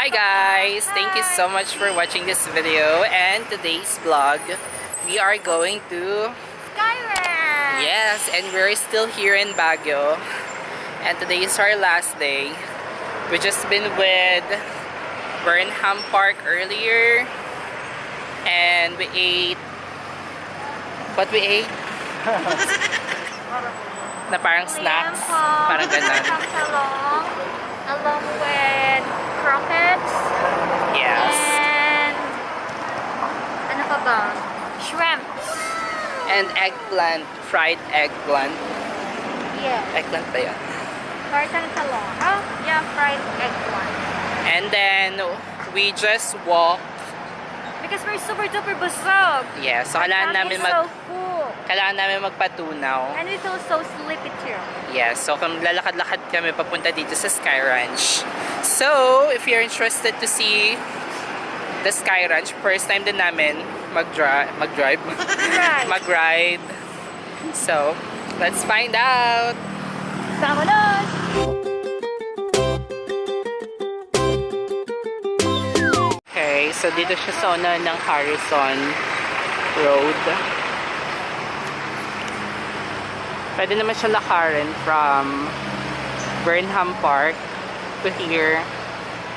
Hi guys! Thank you so much for watching this video, and today's vlog we are going to Skyrim! yes, and we're still here in Baguio, and today is our last day. We just been with Burnham Park earlier, and we ate what we ate? Na parang snacks, parang ganun. Along with croquettes. Yes. And ano pa ba? Shrimps. And eggplant, fried eggplant. Yeah. Eggplant ba yan? Tartan talong. Oh, yeah, fried eggplant. And then we just walk. Because we're super duper busog. Yeah, so kailangan namin so full. kailangan namin magpatunaw. And we feel so sleepy too. Yeah, so kung lalakad-lakad kami papunta dito sa Sky Ranch. So, if you're interested to see the Sky Ranch, first time din namin mag-ride. Mag-ride. So, let's find out. Sama na! Okay, so dito siya sa una ng Harrison Road. Pwede naman siya lakarin from Burnham Park to here.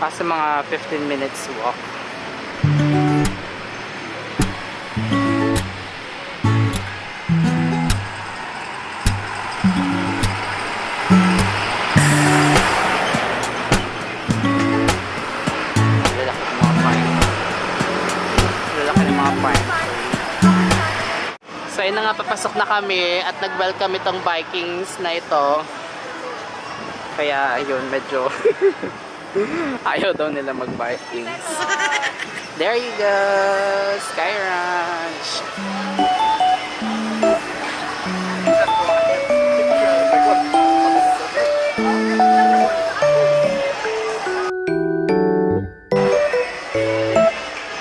Kasi mga 15 minutes walk. So ayun na nga, papasok na kami at nag-welcome itong Vikings na ito. Kaya ayun, medyo ayaw daw nila mag-Vikings. There you go! Sky Ranch!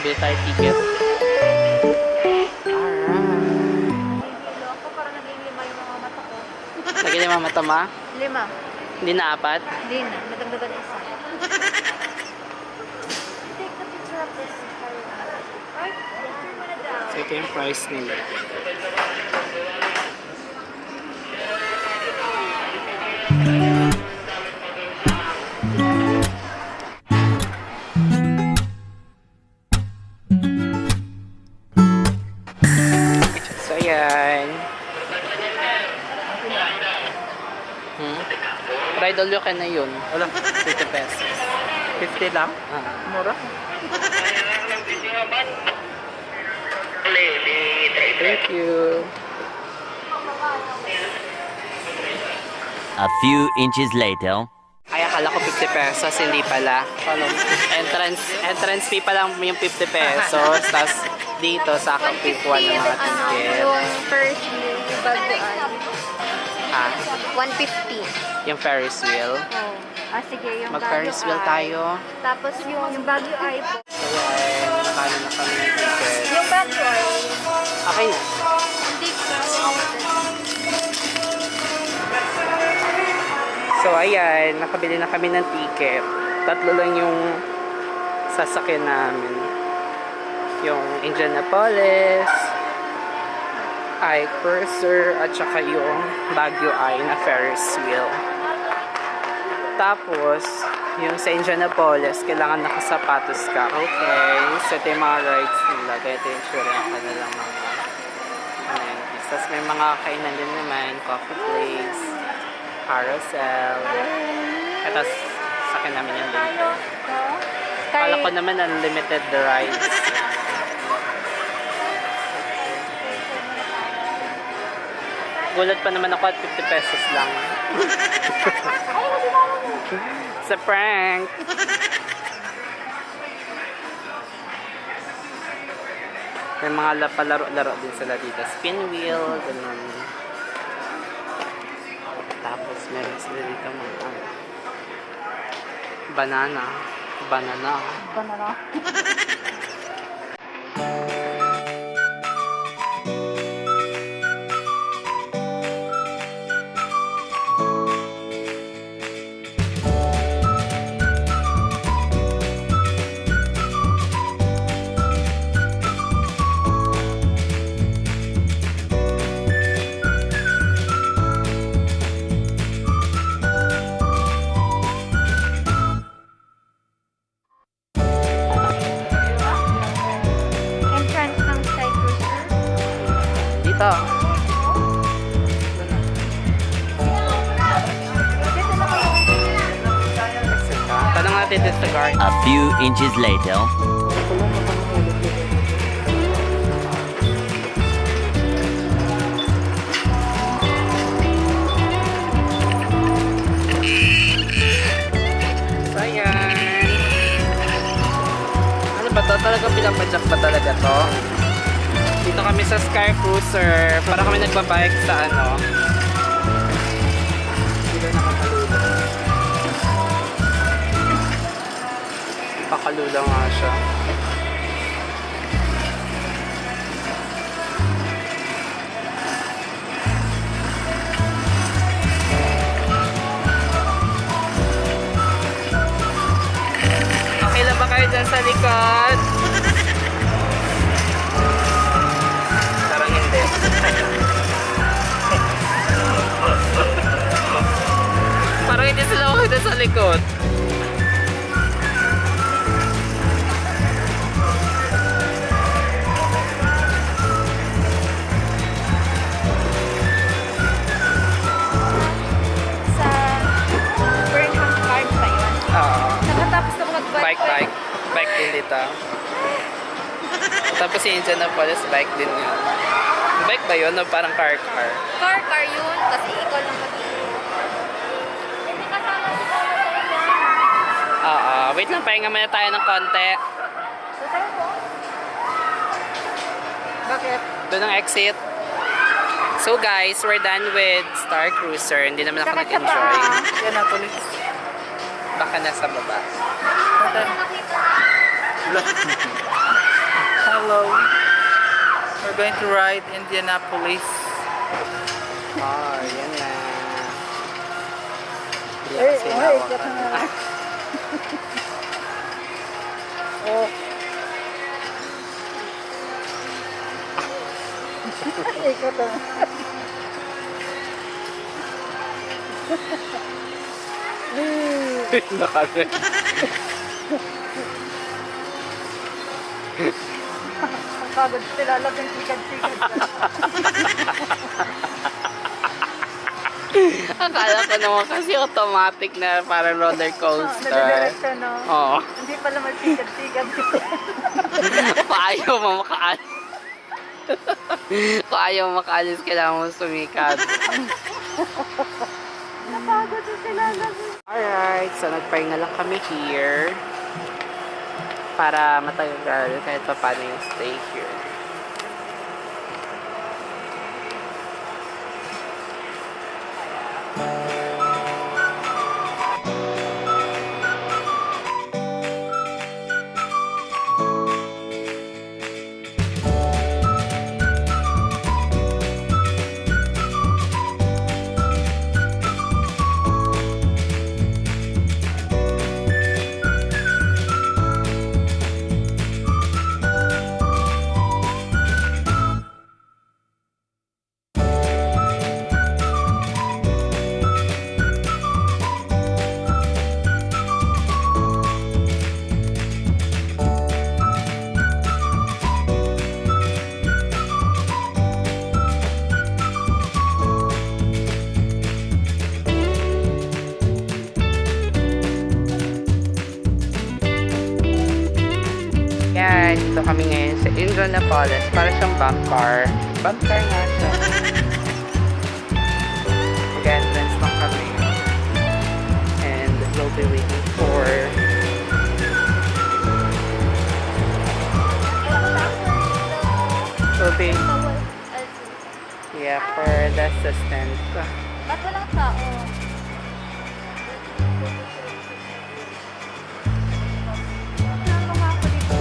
Bili tayo ticket. Lagi lima mata ma? 5. Hindi na 4? Hindi na. Madagdagan na isa. Take the picture of this. Right? So ito yung price nila. So ayan. Ride all you can na yun. Wala, 50 pesos. 50 lang? Mura. Thank you. A few inches later. Ay, akala ko 50 pesos, hindi pala. Entrance fee pa lang yung 50 pesos. Tapos dito sa kapipuan ng mga ticket. Yung first view, yung baguan. Ha? 150. Yung Ferris wheel. Oh. Ah, sige, yung Mag-Ferris wheel tayo. Tapos yung Baguio Eye po. So, ayan, nakano na kami ng ticket. Yung Baguio Eye. Okay na. Hindi ko. So, ayan, nakabili na kami ng ticket. 3 lang yung sasakyan namin. Yung Indianapolis, Eye Cruiser, at saka yung Baguio Eye na Ferris wheel. Tapos, yung sa Indianapolis, kailangan nakasapatos ka. Okay, so ito yung mga rides nila. Kaya ito yung sure yung kanilang mga amenities. Tapos may mga kainan din naman, coffee place, carousel. At tapos, sakin namin yung dito. Kala ko naman unlimited the rides. Gulat pa naman ako at 50 pesos lang. Sa prank. May mga palaro-laro din sila dito. Spin wheel, ganun. Tapos meron sila dito mga banana. Banana. dito. Exit ka. Tanong natin dito sa guard. A few inches later. So, ayan. Ano ba to? Talagang pinapadyak ba talaga to? Dito kami sa Sky Cruiser. Para kami nagbabike sa ano. Dito nakakalula. Pakalula nga siya. Okay lang ba kayo dyan sa likod? Parang hindi. Parang hindi sila okay dyan sa likod. Sa Burnham Park ba yun? Oo. Nakatapos na mag-bike. Bike din dito. Tapos si Indianapolis, bike din yun. Bike ba yun o parang car? Car yun. Kasi ikaw lang Hindi kasama si Oo. Wait lang, pahinga muna tayo ng konti. So, tayo po? Bakit? Doon ang exit. So guys, we're done with Star Cruiser. Hindi naman ako Sakit sa nag-enjoy. paa. Indianapolis. Baka nasa baba. Hello. We're going to ride Indianapolis. Oh, yan na. Relax yung hawakan. Oh. Ikot na. Nakasay. Ang kagad sila lang yung sikad-sikad. Akala ko naman kasi automatic na parang roller coaster. Nadidiretso, no? Oo. Hindi pala magsikad-sikad. Kung ayaw mo makaalis. Kung ayaw mo makaalis, kailangan mo sumikat. Napagod sila lang. Alright, so nagpahinga lang kami here. Para matagal kahit pa paano yung stay here. Yan, dito kami ngayon sa Indianapolis. Para siyang bump car. Bump car nga siya. Mag-entrance lang kami. And we'll be waiting for yeah, for the assistant. Ba't walang tao? Ano nga ako dito?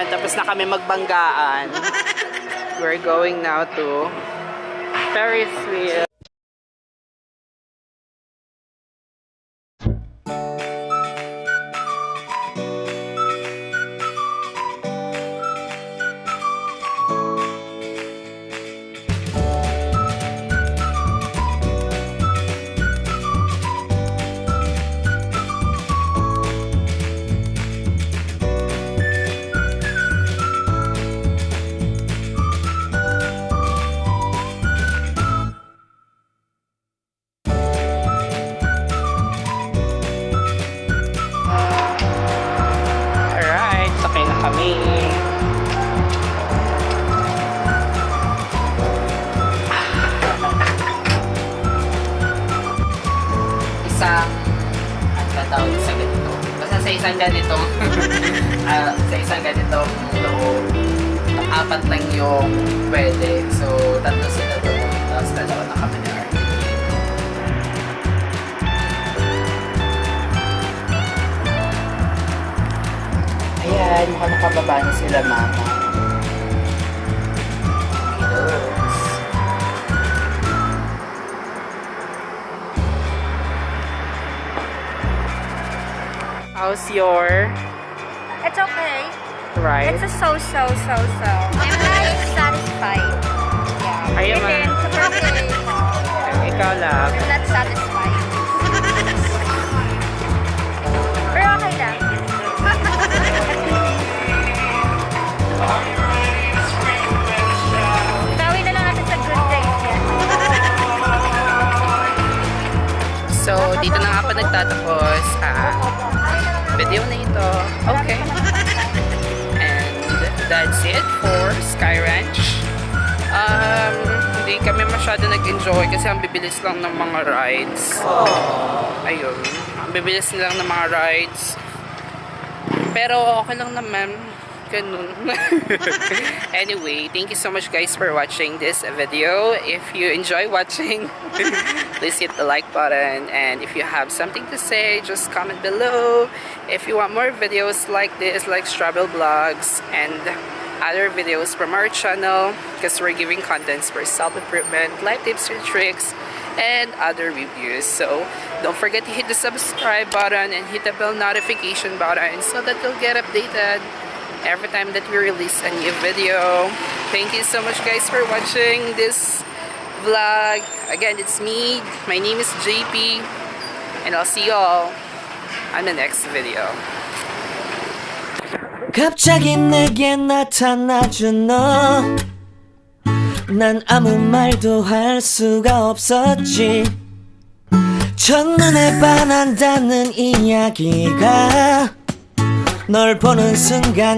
Ayan, tapos na kami magbanggaan. We're going now to Ferris wheel. Alright, sakay na kami. Isang, ang tawag sa ganito. Basta sa isang ganito, sa isang ganito loob, apat lang yung pwede. So, tatlo sila doon. Tapos dalawa na kami na RV. Ayan, mukhang nakababa na sila, mama. Kiddos. How's your It's okay. ride? It's a so. I'm not satisfied. Yeah. Are you And then, super okay. Ikaw lang. I'm not satisfied. Pero okay lang. Gawin na lang natin sa good days yan. So, dito na nga pa nagtatapos video na ito. Okay. And that's it for Sky Ranch. Hindi kami masyado nag-enjoy kasi ang bibilis lang ng mga rides. Ayun. Ang bibilis lang ng mga rides. Pero okay lang naman. Ganun. Anyway, thank you so much guys for watching this video. If you enjoy watching, please hit the like button. And if you have something to say, just comment below. If you want more videos like this, like travel vlogs and other videos from our channel, because we're giving contents for self-improvement, life tips and tricks, and other reviews. So don't forget to hit the subscribe button and hit the bell notification button so that you'll get updated every time that we release a new video. Thank you so much guys for watching this vlog. Again, it's me. My name is JP, and I'll see you all on the next video. 갑자기 내게 나타나준 너, 난 아무 말도 할 수가 없었지. 첫눈에 반한다는 이야기가 널 보는 순간